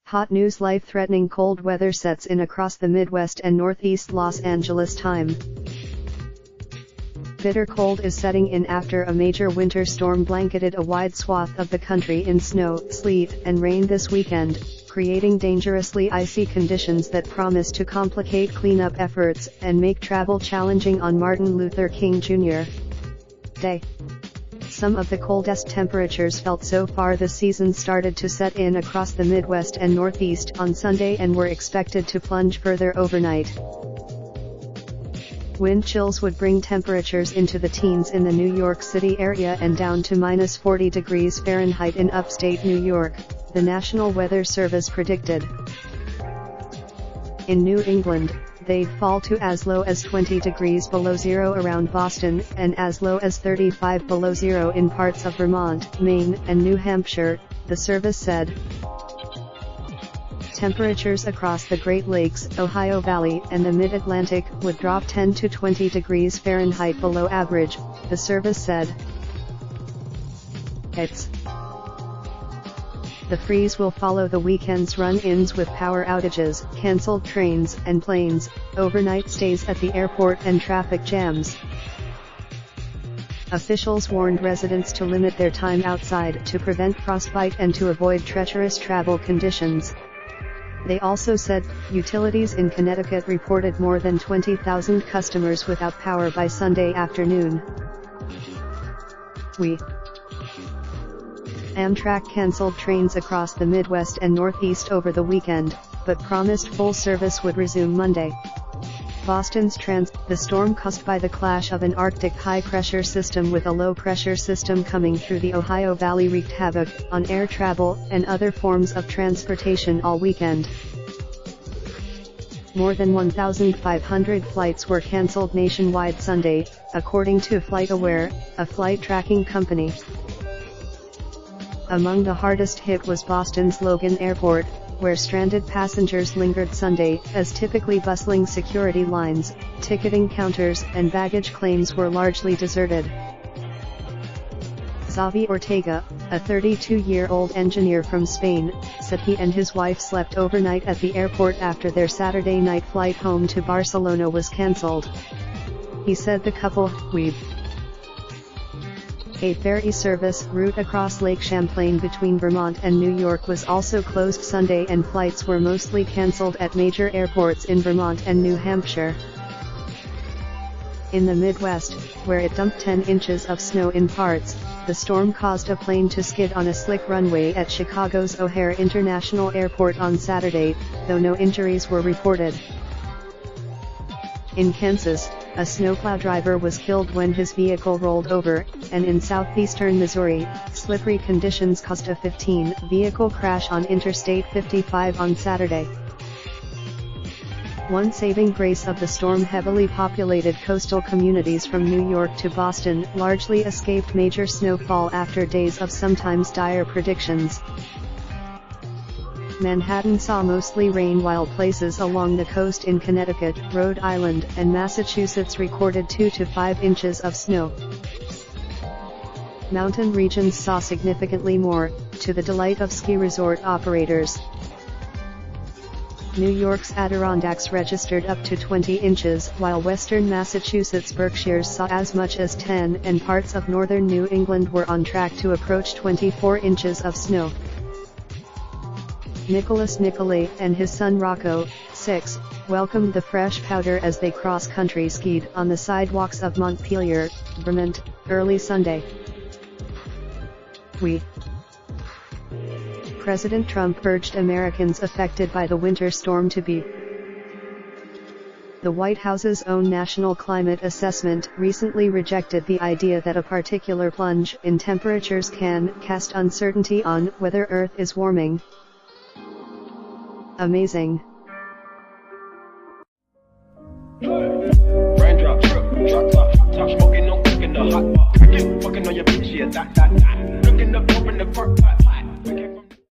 Hot news: life-threatening cold weather sets in across the Midwest and Northeast Los Angeles time. Bitter cold is setting in after a major winter storm blanketed a wide swath of the country in snow, sleet, and rain this weekend, creating dangerously icy conditions that promise to complicate cleanup efforts and make travel challenging on Martin Luther King Jr. Day. Some of the coldest temperatures felt so far this season started to set in across the Midwest and Northeast on Sunday and were expected to plunge further overnight. Wind chills would bring temperatures into the teens in the New York City area and down to minus 40 degrees Fahrenheit in upstate New York, the National Weather Service predicted. In New England, they'd fall to as low as 20 degrees below zero around Boston, and as low as 35 below zero in parts of Vermont, Maine, and New Hampshire, the service said. Temperatures across the Great Lakes, Ohio Valley, and the Mid-Atlantic would drop 10 to 20 degrees Fahrenheit below average, the service said. The freeze will follow the weekend's run-ins with power outages, cancelled trains and planes, overnight stays at the airport and traffic jams. Officials warned residents to limit their time outside to prevent frostbite and to avoid treacherous travel conditions. They also said, utilities in Connecticut reported more than 20,000 customers without power by Sunday afternoon. Amtrak canceled trains across the Midwest and Northeast over the weekend, but promised full service would resume Monday. Boston's the storm caused by the clash of an Arctic high-pressure system with a low-pressure system coming through the Ohio Valley wreaked havoc on air travel and other forms of transportation all weekend. More than 1,500 flights were canceled nationwide Sunday, according to FlightAware, a flight tracking company. Among the hardest hit was Boston's Logan Airport, where stranded passengers lingered Sunday, as typically bustling security lines, ticketing counters, and baggage claims were largely deserted. Xavi Ortega, a 32-year-old engineer from Spain, said he and his wife slept overnight at the airport after their Saturday night flight home to Barcelona was cancelled. He said the couple, a ferry service route across Lake Champlain between Vermont and New York was also closed Sunday, and flights were mostly cancelled at major airports in Vermont and New Hampshire. In the Midwest, where it dumped 10 inches of snow in parts, the storm caused a plane to skid on a slick runway at Chicago's O'Hare International Airport on Saturday, though no injuries were reported. In Kansas, a snowplow driver was killed when his vehicle rolled over, and in southeastern Missouri, slippery conditions caused a 15-vehicle crash on Interstate 55 on Saturday. One saving grace of the storm: heavily populated coastal communities from New York to Boston largely escaped major snowfall after days of sometimes dire predictions. Manhattan saw mostly rain, while places along the coast in Connecticut, Rhode Island, and Massachusetts recorded 2 to 5 inches of snow. Mountain regions saw significantly more, to the delight of ski resort operators. New York's Adirondacks registered up to 20 inches, while western Massachusetts' Berkshires saw as much as 10, and parts of northern New England were on track to approach 24 inches of snow. Nicholas Nicolay and his son Rocco, 6, welcomed the fresh powder as they cross-country skied on the sidewalks of Montpelier, Vermont, early Sunday. President Trump urged Americans affected by the winter storm to be. The White House's own National Climate Assessment recently rejected the idea that a particular plunge in temperatures can cast uncertainty on whether Earth is warming. Amazing. Raindrop, drop top, smoking, no cooking the hot pot. Fucking on your bitch, yeah, that. Looking up, open the park pot.